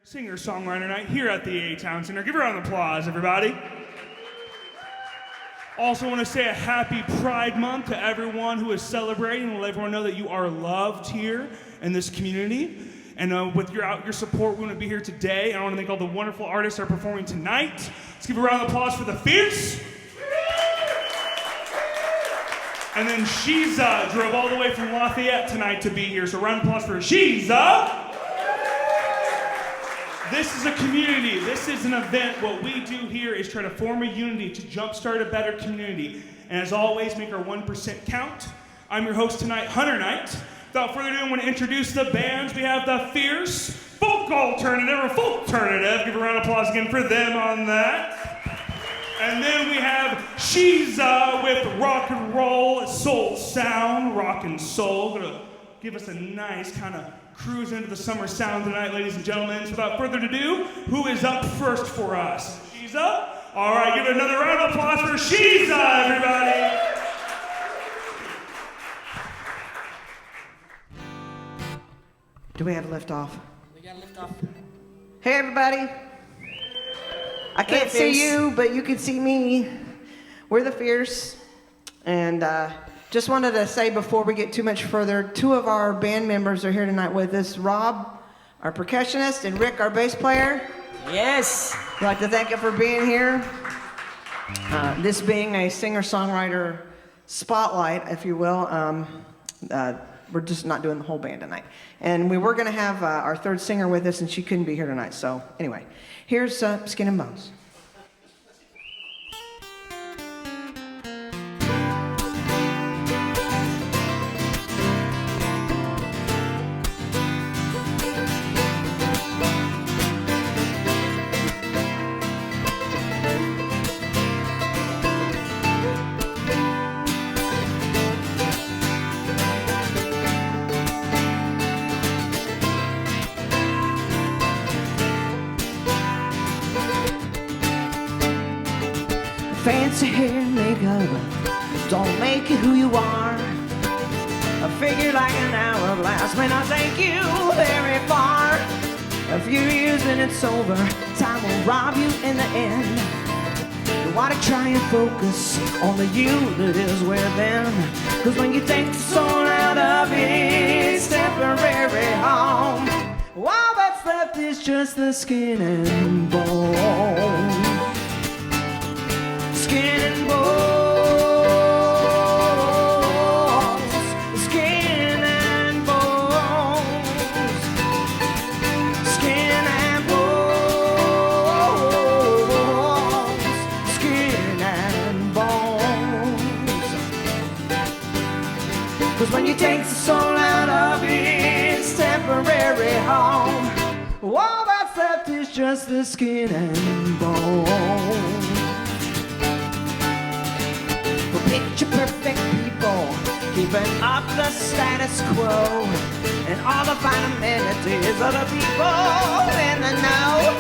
Songwriter Night here at the A-Town Center. Give her a round of applause, everybody. Also want to say a happy Pride Month to everyone who is celebrating and let everyone know that you are loved here in this community. And with your support, we want to be here today. And I want to thank all the wonderful artists that are performing tonight. Let's give a round of applause for the Fierce. And then Shiza drove all the way from Lafayette tonight to be here. So round of applause for Shiza. This is a community. This is an event. What we do here is try to form a unity to jumpstart a better community. And as always, make our 1% count. I'm your host tonight, Hunter Knight. Without further ado, I want to introduce the bands. We have the Fierce, Folk Alternative, or Folkternative. Give a round of applause again for them on that. And then we have Shiza with Rock and Roll, Soul Sound, Rock and Soul. Gonna give us a nice kind of cruise into the summer sound tonight, ladies and gentlemen. So without further ado, who is up first for us? Shiza? All right, give it another round of applause for Shiza, everybody. Do we have liftoff? We got liftoff. Hey, everybody. I can't see you, but you can see me. We're the Fierce. And just wanted to say before we get too much further, two of our band members are here tonight with us. Rob, our percussionist, and Rick, our bass player. Yes. I'd like to thank you for being here. This being a singer-songwriter spotlight, if you will, we're just not doing the whole band tonight. And we were going to have our third singer with us, and she couldn't be here tonight. So anyway, here's Skin and Bones. Fancy hair and makeup don't make you who you are. A figure like an hourglass may not take you very far. A few years and it's over, time will rob you in the end. You want to try and focus on the you that is within. Cause when you take the soul out of it, it's temporary home. All that's left is just the skin and bone. Skin and bones, skin and bones, skin and bones, skin and bones. Cause when you take the soul out of it, it's temporary home. All that's left is just the skin and bones. Picture perfect people, keeping up the status quo, and all the fine amenities of the people in the know,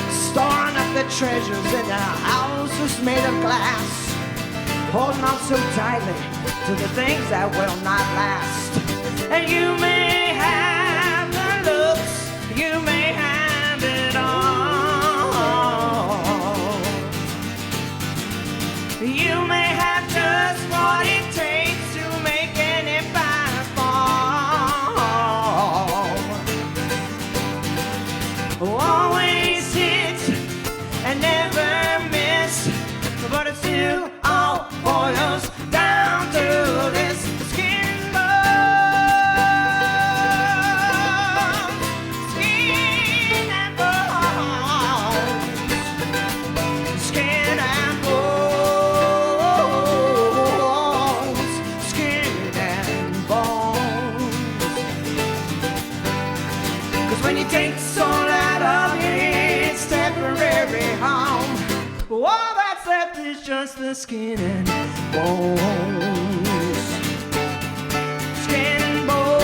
storing up the treasures in their houses made of glass, holding on so tightly to the things that will not last. And you may have the looks, you may have it all, you may have just what it takes to make an empire fall. Always hit and never miss, but it still all boils down to this: skin and bones, skin and bones, skin and bones, skin and bones. Cause when you take the soul out of it, it's temporary home. All that's left is just the skin and bones. Skin and bones,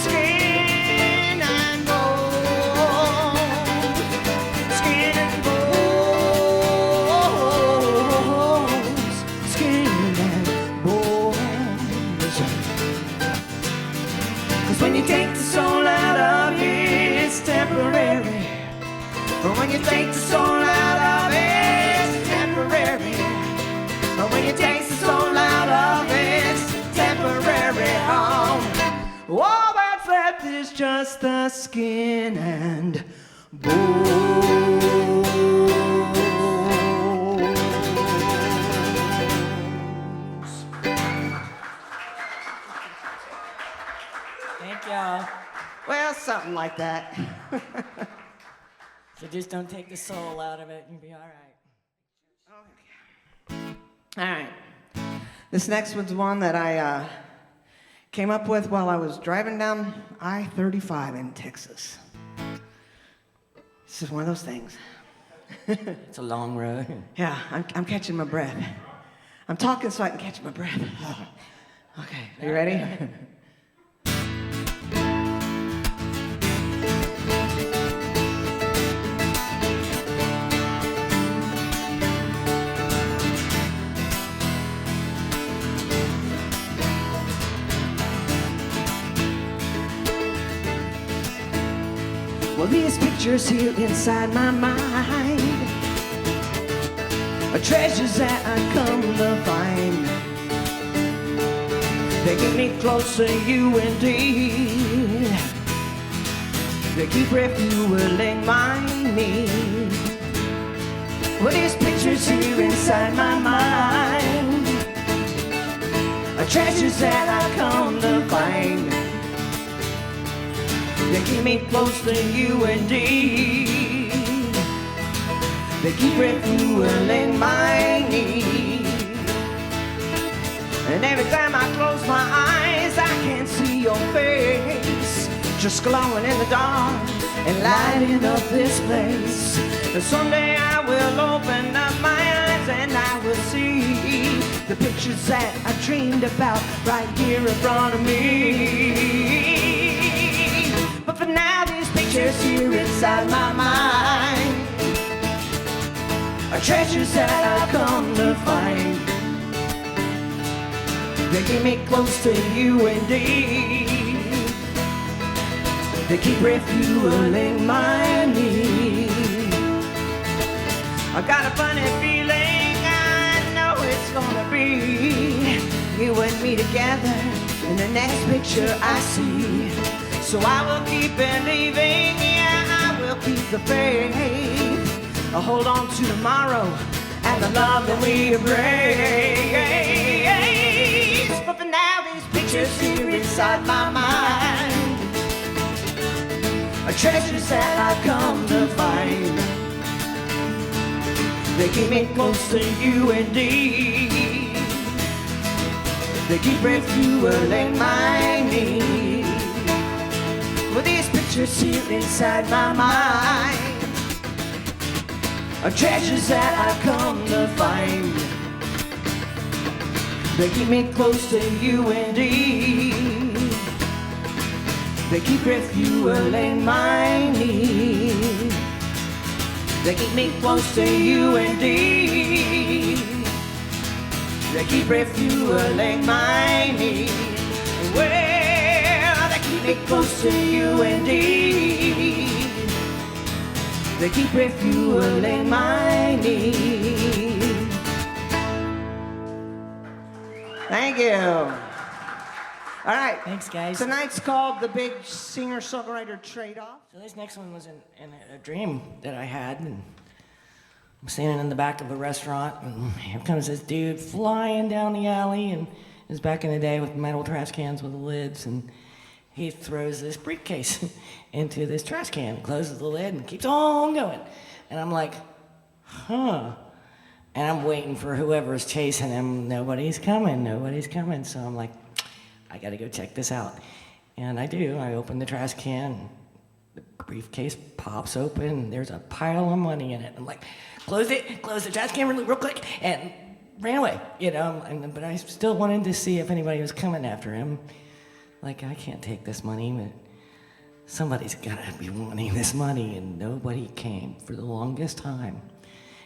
skin and bones, skin and bones, skin and bones. Cause when you take the soul But when you take the soul out of it, it's temporary. But when you take the soul out of it, it's temporary. All that's left is just the skin and bones. Thank y'all. Well, something like that. So just don't take the soul out of it and you'll be all right. All right. This next one's one that I came up with while I was driving down I-35 in Texas. This is one of those things. It's a long road. Yeah, I'm catching my breath. I'm talking so I can catch my breath. Okay, are you ready? Well, these pictures here inside my mind are treasures that I come to find. They get me close to you indeed. They keep refueling my need. Well, these pictures here inside my mind are treasures that I come to find. They keep me close to you indeed. They keep refueling my need. And every time I close my eyes, I can see your face, just glowing in the dark and lighting up this place. And someday I will open up my eyes and I will see the pictures that I dreamed about right here in front of me. But for now, these pictures here inside my mind are treasures that I come to find. They keep me close to you indeed. They keep refueling my need. I got a funny feeling, I know it's gonna be you and me together in the next picture I see. So I will keep believing, yeah, I will keep the faith. I'll hold on to tomorrow and the love that we embrace. But for now, these pictures here inside my mind are treasures that I come to find. They keep me close to you indeed. They keep refueling my need. With these pictures here inside my mind are treasures that I come to find. They keep me close to you indeed. They keep refueling my need. They keep me close to you indeed. They keep refueling my need. Well, they keep me close to you indeed. They keep refueling my need. Thank you. All right. Thanks, guys. Tonight's called the Big Singer-Songwriter Trade-Off. So this next one was in a dream that I had, and I'm standing in the back of a restaurant, and here comes this dude flying down the alley, and it was back in the day with metal trash cans with the lids, and he throws this briefcase into this trash can, closes the lid, and keeps on going. And I'm like, huh. And I'm waiting for whoever's chasing him. Nobody's coming. So I'm like, I gotta go check this out. And I do. I open the trash can. The briefcase pops open. And there's a pile of money in it. I'm like, close the trash can real quick, and ran away. You know. But I still wanted to see if anybody was coming after him. Like, I can't take this money, but somebody's gotta be wanting this money, and nobody came for the longest time.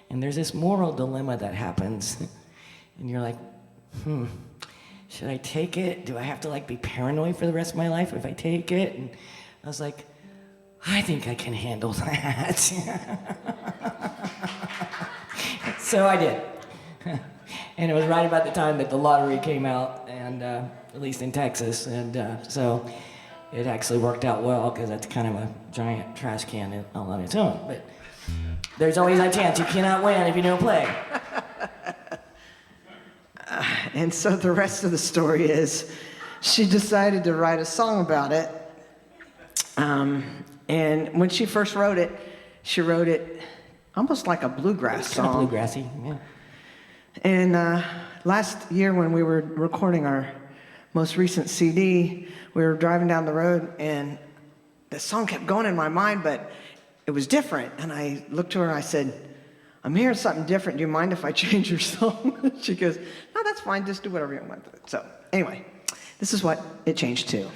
And there's this moral dilemma that happens, and you're like, should I take it? Do I have to like be paranoid for the rest of my life if I take it? And I was like, I think I can handle that. So I did. And it was right about the time that the lottery came out, and at least in Texas, and so it actually worked out well because that's kind of a giant trash can all on its own. But there's always a chance you cannot win if you don't play. And so the rest of the story is she decided to write a song about it. And when she first wrote it, she wrote it almost like a bluegrass song. Kind of bluegrassy, yeah. And last year when we were recording our most recent CD, we were driving down the road and the song kept going in my mind, but it was different. And I looked to her and I said, I'm hearing something different. Do you mind if I change your song? She goes, no, that's fine. Just do whatever you want. So anyway, this is what it changed to.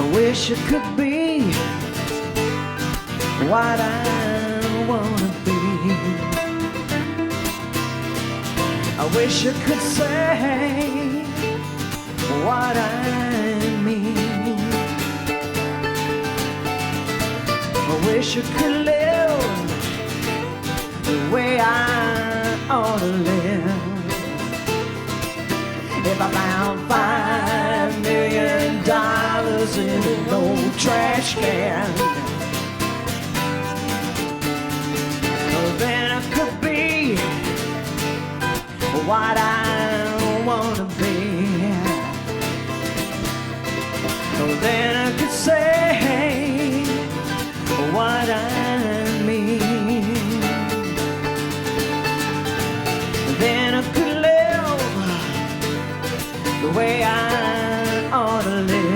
I wish it could be what I wanna be. I wish I could say what I mean. I wish I could live the way I ought to live. If I found $5 million in an old trash can, then I could be what I wanna be. Then I could say what I mean. Then I could live the way I ought to live.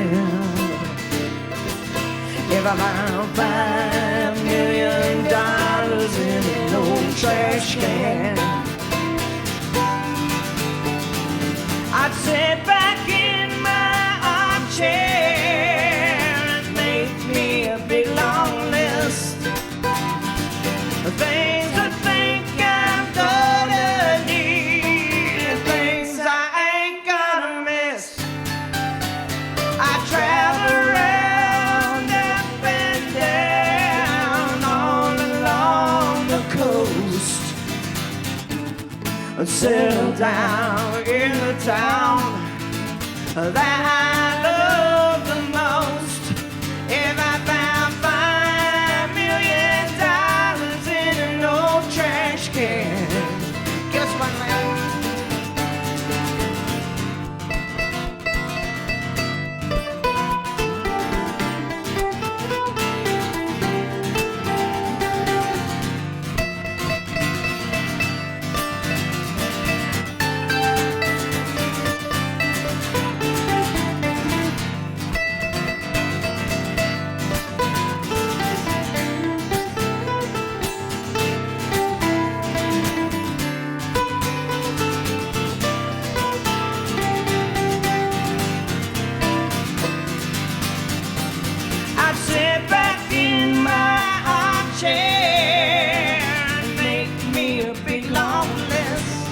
If I found $5 million in an old trash can, I'd sit back in my armchair and make me a big long list of things I think I'm gonna need and things I ain't gonna miss. I travel around up and down all along the coast and settle down in the town that I love the most. If I found $5 million in an old trash can, guess what, man? I'd sit back in my armchair and make me a big long list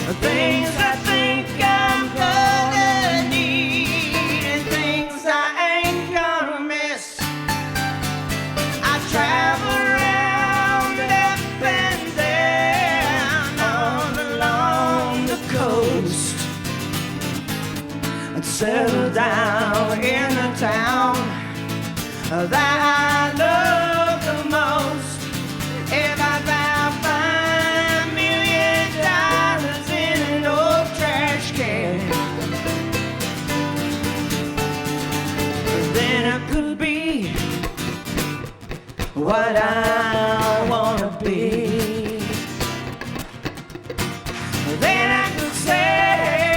of things I think I'm gonna need and things I ain't gonna miss. I travel around up and down all along the coast and settle down in the town that I love the most. If I found $5 million in an old trash can, then I could be what I wanna be. Then I could say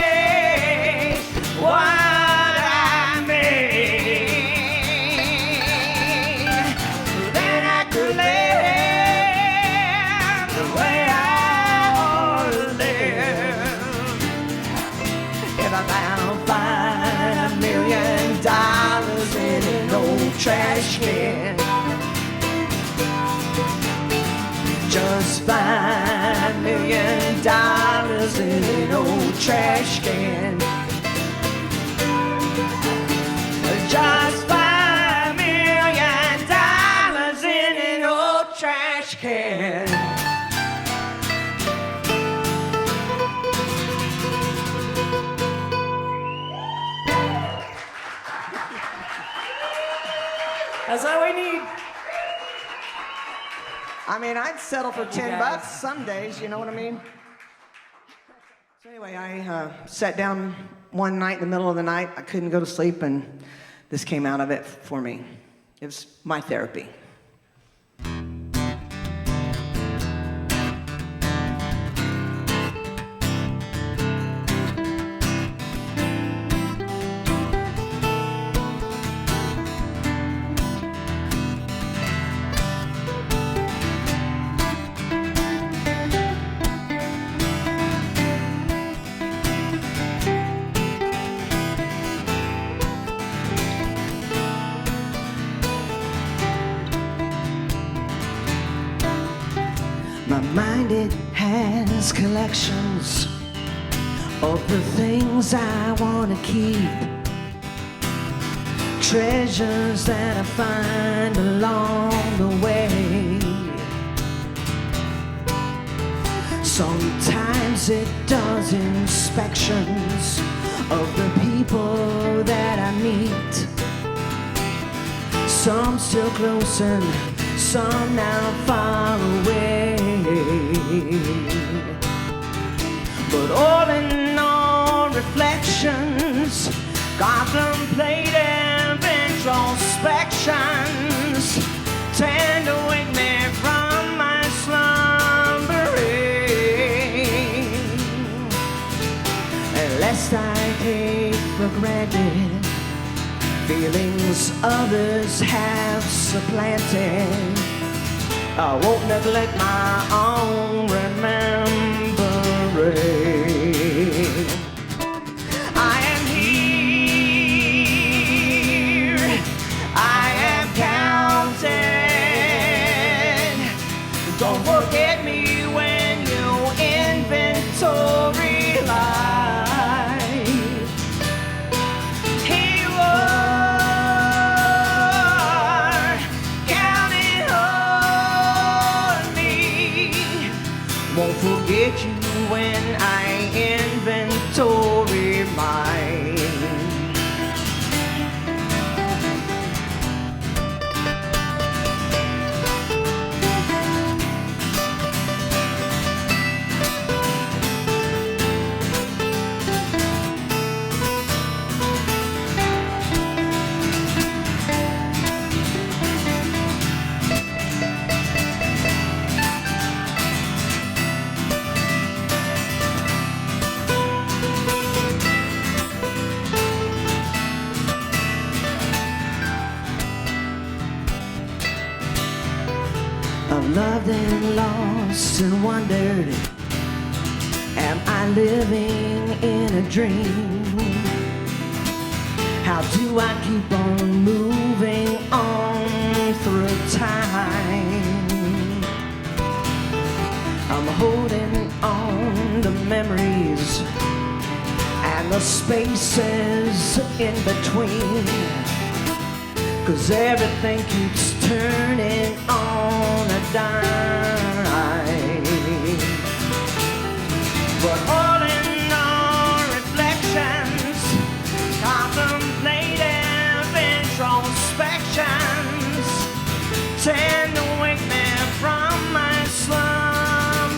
trash can. Just $5 million in an old trash can. Just $5 million in an old trash can. That's all we need. I mean, I'd settle for $10 some days, you know what I mean? So anyway, I sat down one night in the middle of the night. I couldn't go to sleep, and this came out of it for me. It was my therapy. My mind, it has collections of the things I want to keep. Treasures that I find along the way. Sometimes it does inspections of the people that I meet. Some still close and some now far away. But all in all, reflections, contemplative introspections tend to wake me from my slumbering. And lest I take for granted feelings others have supplanted, I won't neglect my own remembering. I am here, I am counted. Don't forget me when you inventory life. Here you are, counting on me. Won't forget you when I inventory mine. I've loved and lost and wondered, am I living in a dream? How do I keep on moving on through time? I'm holding on to memories and the spaces in between, 'cause everything keeps turning on a dime. But all in all, reflections, contemplative introspections tend to wake me from my slumbering.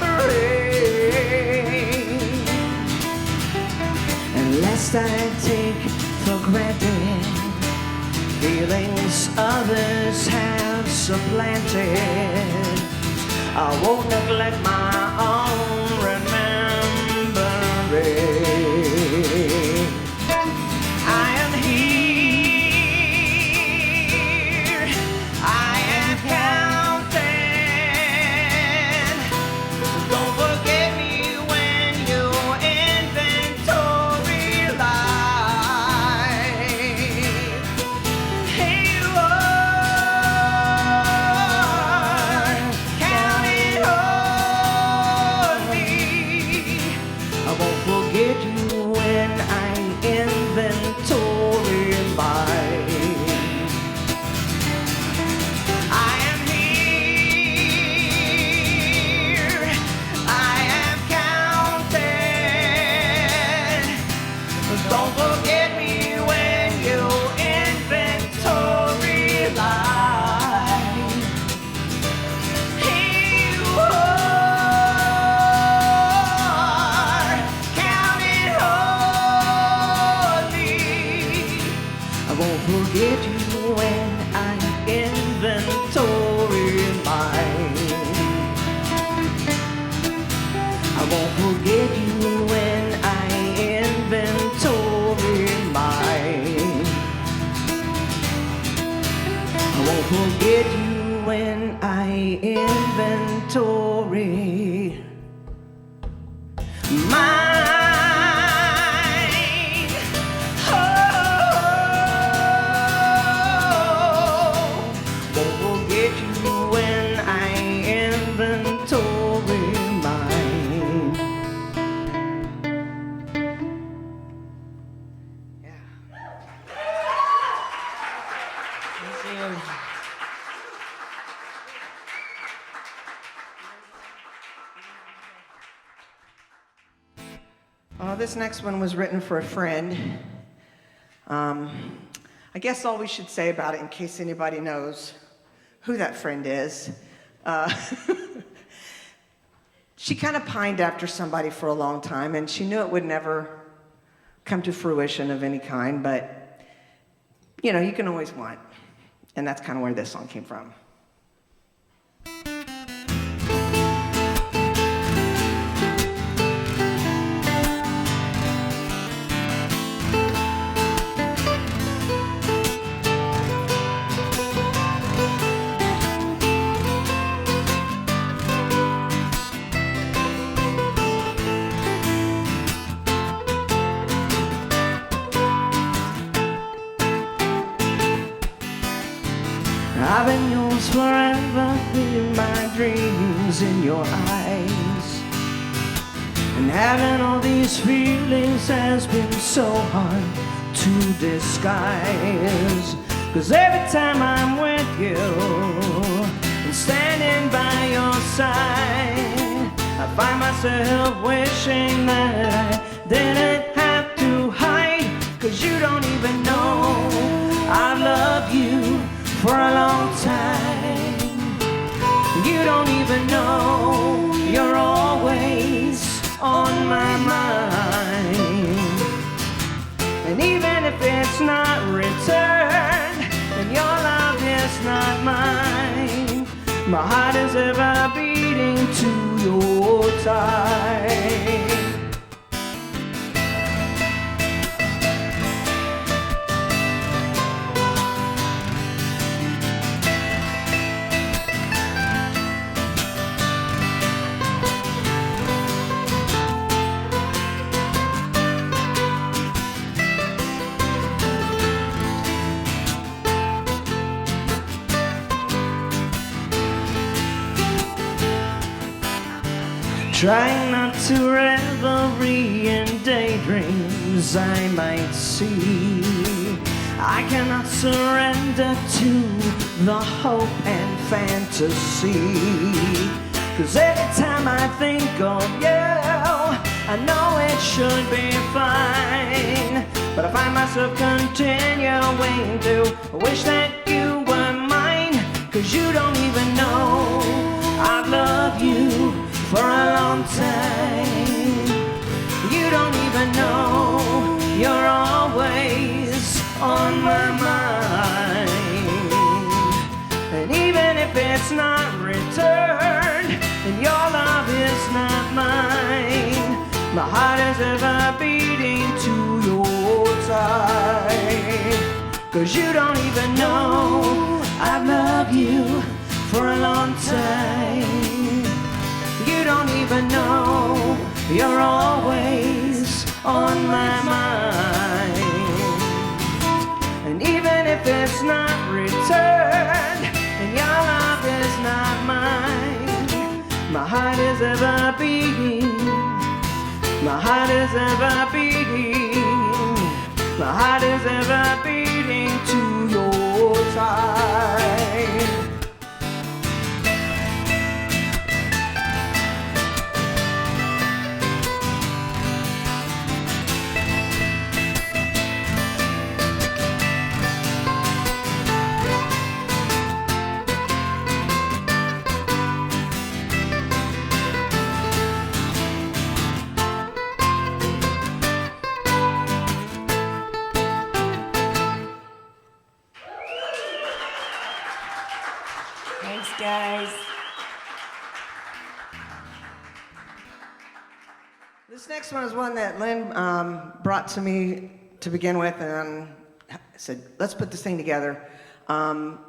And lest I take for granted feelings others have supplanted, I won't neglect my own remembering. I am here, I am counting. Don't forget me when you inventory life. Here you are. forget you when I inventory mine. I won't forget you when I inventory mine. I won't forget you when I inventory mine. This next one was written for a friend. I guess all we should say about it, in case anybody knows who that friend is, she kind of pined after somebody for a long time, and she knew it would never come to fruition of any kind, but, you know, you can always want. And that's kind of where this song came from. I've been yours forever, with my dreams in your eyes. And having all these feelings has been so hard to disguise. 'Cause every time I'm with you and standing by your side, I find myself wishing that I didn't have to hide. 'Cause you don't even know I love you for a long time. You don't even know you're always on my mind. And even if it's not returned, and your love is not mine, my heart is ever beating to your time. Trying not to reverie in daydreams I might see. I cannot surrender to the hope and fantasy. 'Cause every time I think of you, I know it should be fine. But I find myself continuing to wish that you were mine. 'Cause you don't even know I've loved you for a long time. You don't even know you're always on my mind. And even if it's not returned, and your love is not mine, my heart is ever beating to your side. 'Cause you don't even know I've loved you for a long time. You don't even know you're always on my mind. And even if it's not returned, and your love is not mine, my heart is ever beating. My heart is ever beating. My heart is ever beating to your side. guys. This next one is one that Lynn brought to me to begin with, and said, let's put this thing together.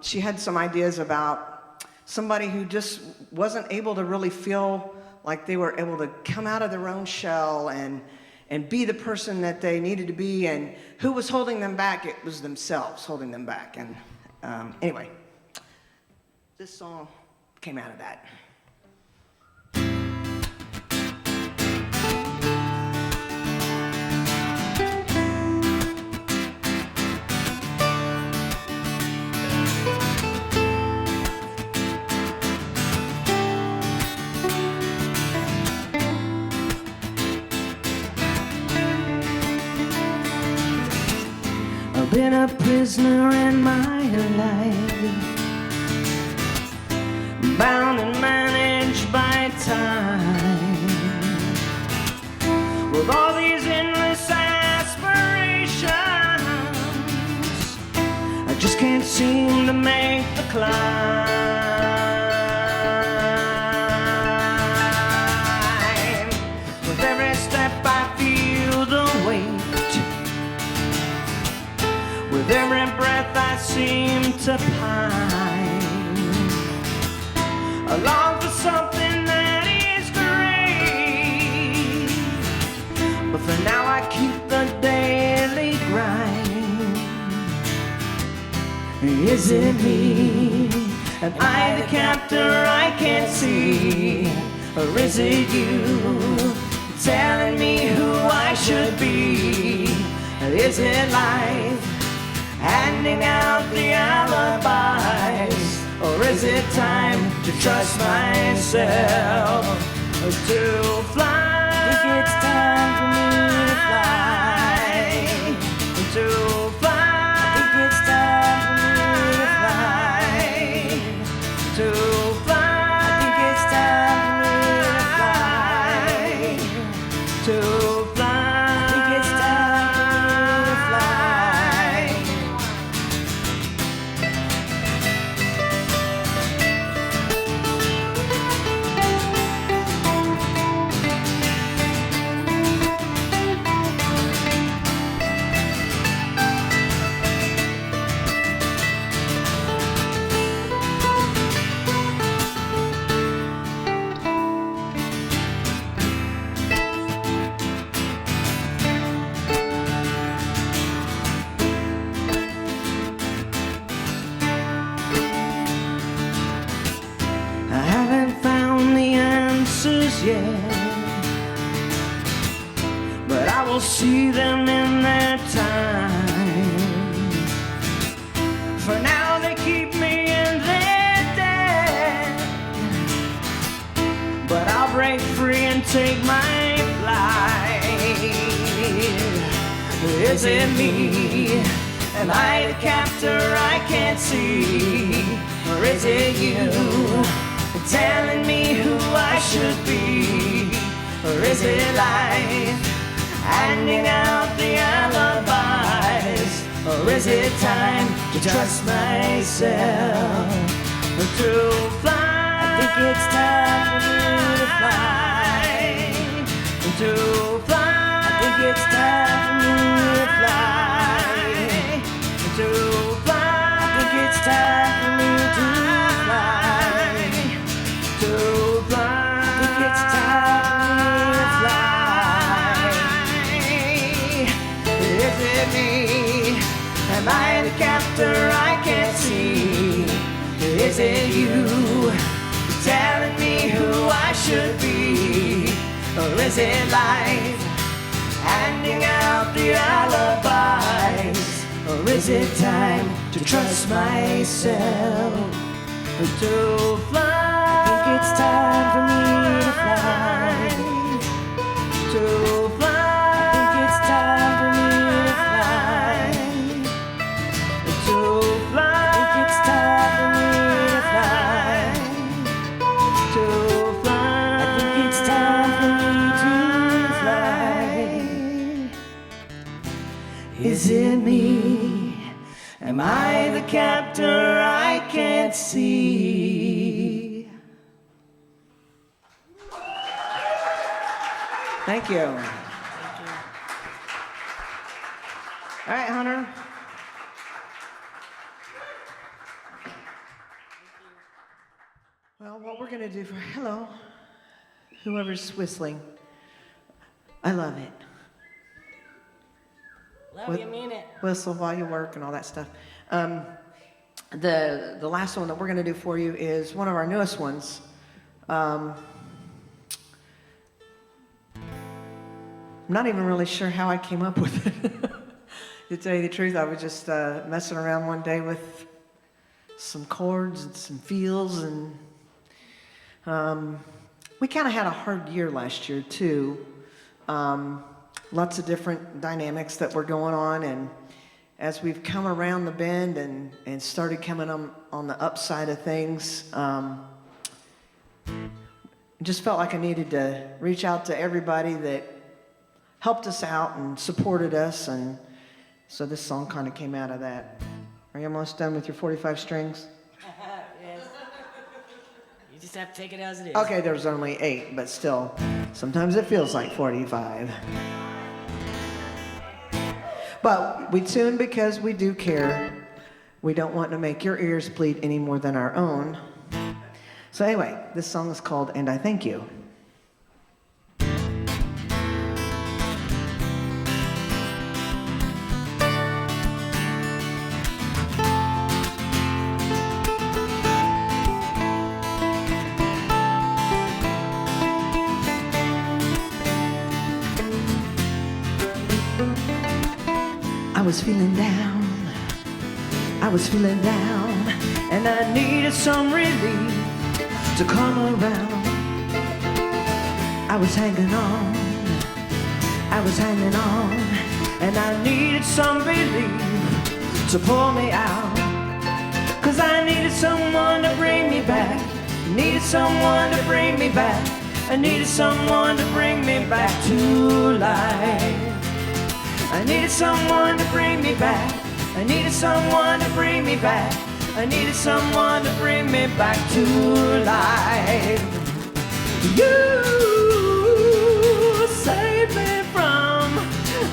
She had some ideas about somebody who just wasn't able to really feel like they were able to come out of their own shell and be the person that they needed to be, and who was holding them back? It was themselves holding them back. And anyway, this song came out of that. I've been a prisoner in my life, bound and managed by time, with all these endless aspirations. I just can't seem to make the climb. With every step I feel the weight, with every breath I seem to pine. I long for something that is great, but for now I keep the daily grind. Is it me? Am I the captor I can't see? Or is it you telling me who I should be? Is it life handing out the alibis? Or is it time to trust myself to fly? I think it's time for me to fly. To fly. I think it's time for me to fly. To fly. I think it's time for me to fly. To fly. I think it's time for me to fly. I haven't found the answers yet, but I will see them in their time. For now they keep me in their debt, but I'll break free and take my flight. Is it me? Am I the captor I can't see? Or is it you telling me who I should be? Or is it life handing out the alibis? Or is it time to trust myself to fly? I think it's time for me to fly. To fly. I think it's time for me to fly. To fly. I think it's time for me to fly. To fly. I think it's time for me to fly. Is it me? Am I the captor I can't see? Is it you telling me who I should be? Or is it life handing out the alibis? Or is it time to trust myself to fly? I think it's time for me to fly. To fly. I think it's time for me to fly. To fly. I think it's time for me to fly. To fly. I think it's time for me to fly. Is it me? Am I the captor I can't see? Thank you. All right, Hunter. Well, what we're going to do for hello, whoever's whistling, I love it. Love you, mean it. Whistle while you work and all that stuff. The last one that we're going to do for you is one of our newest ones. I'm not even really sure how I came up with it. To tell you the truth, I was just messing around one day with some chords and some feels, and we kind of had a hard year last year too. Lots of different dynamics that were going on, and as we've come around the bend and started coming on the upside of things, just felt like I needed to reach out to everybody that helped us out and supported us, and so this song kind of came out of that. Are you almost done with your 45 strings? Yes. You just have to take it as it is. Okay, there's only 8, but still, sometimes it feels like 45. But we tune because we do care. We don't want to make your ears bleed any more than our own. So anyway, this song is called And I Thank You. I was feeling down, and I needed some relief to come around. I was hanging on, and I needed some relief to pull me out. 'Cause I needed someone to bring me back, needed someone to bring me back, I needed someone to bring me back to life. I needed someone to bring me back. I needed someone to bring me back. I needed someone to bring me back to life. You saved me from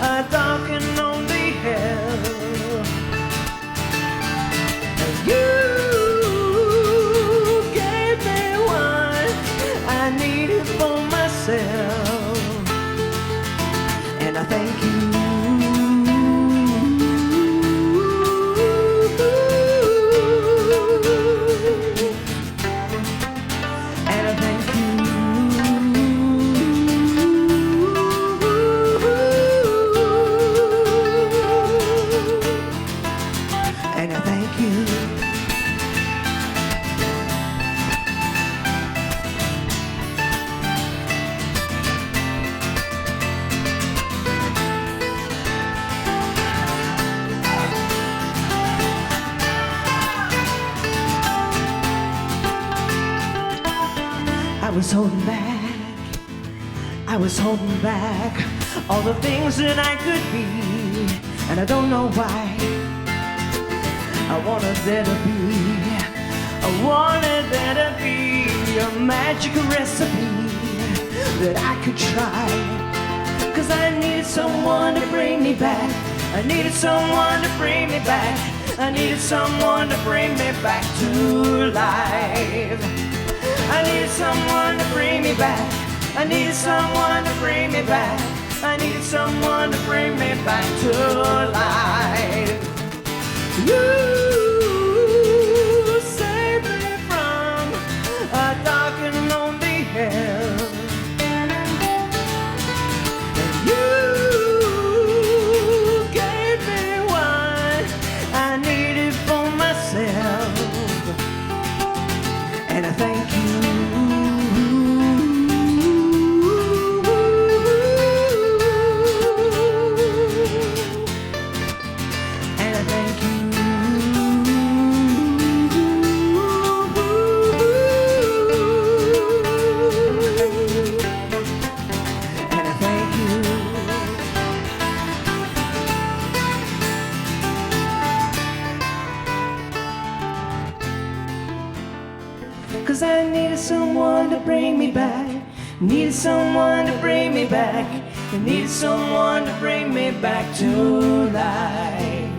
a dark and lonely hell. You gave me what I needed for myself. And I thank you. I was holding back all the things that I could be, and I don't know why. I wanted there to be a magic recipe that I could try. 'Cause I needed someone to bring me back. I needed someone to bring me back. I needed someone to bring me back to life. I needed someone to bring me back. I needed someone to bring me back. I needed someone to bring me back to life. You saved me from a dark and lonely hell. And you gave me what I needed for myself. And I thank you. Needed someone to bring me back. I needed someone to bring me back to life.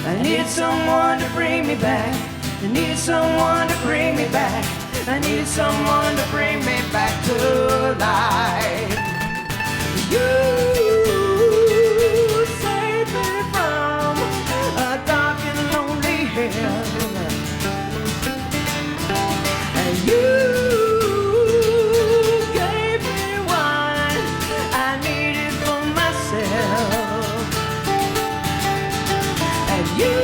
I needed someone to bring me back. I needed someone to bring me back. I needed someone to bring me back to life. You saved me from a dark and lonely hell. And you gave me what I needed for myself. And you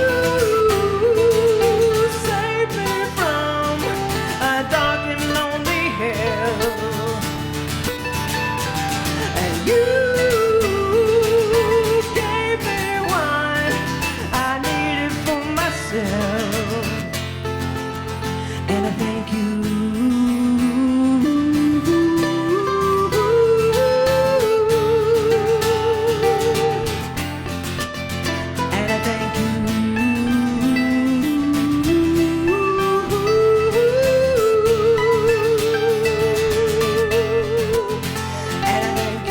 saved me from a dark and lonely hell. And you gave me what I needed for myself. And I thank you. And I thank you. And I thank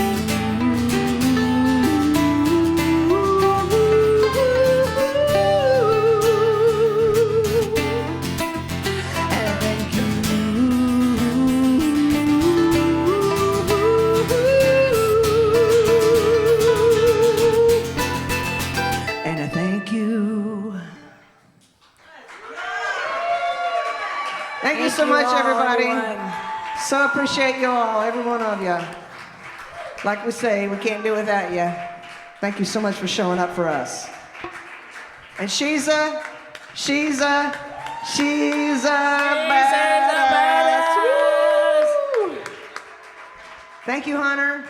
And I thank you. Thank you so much, everybody. So appreciate you all, every one of you. Like we say, we can't do without you. Thank you so much for showing up for us. And she's a badass. Woo! Thank you, Hunter.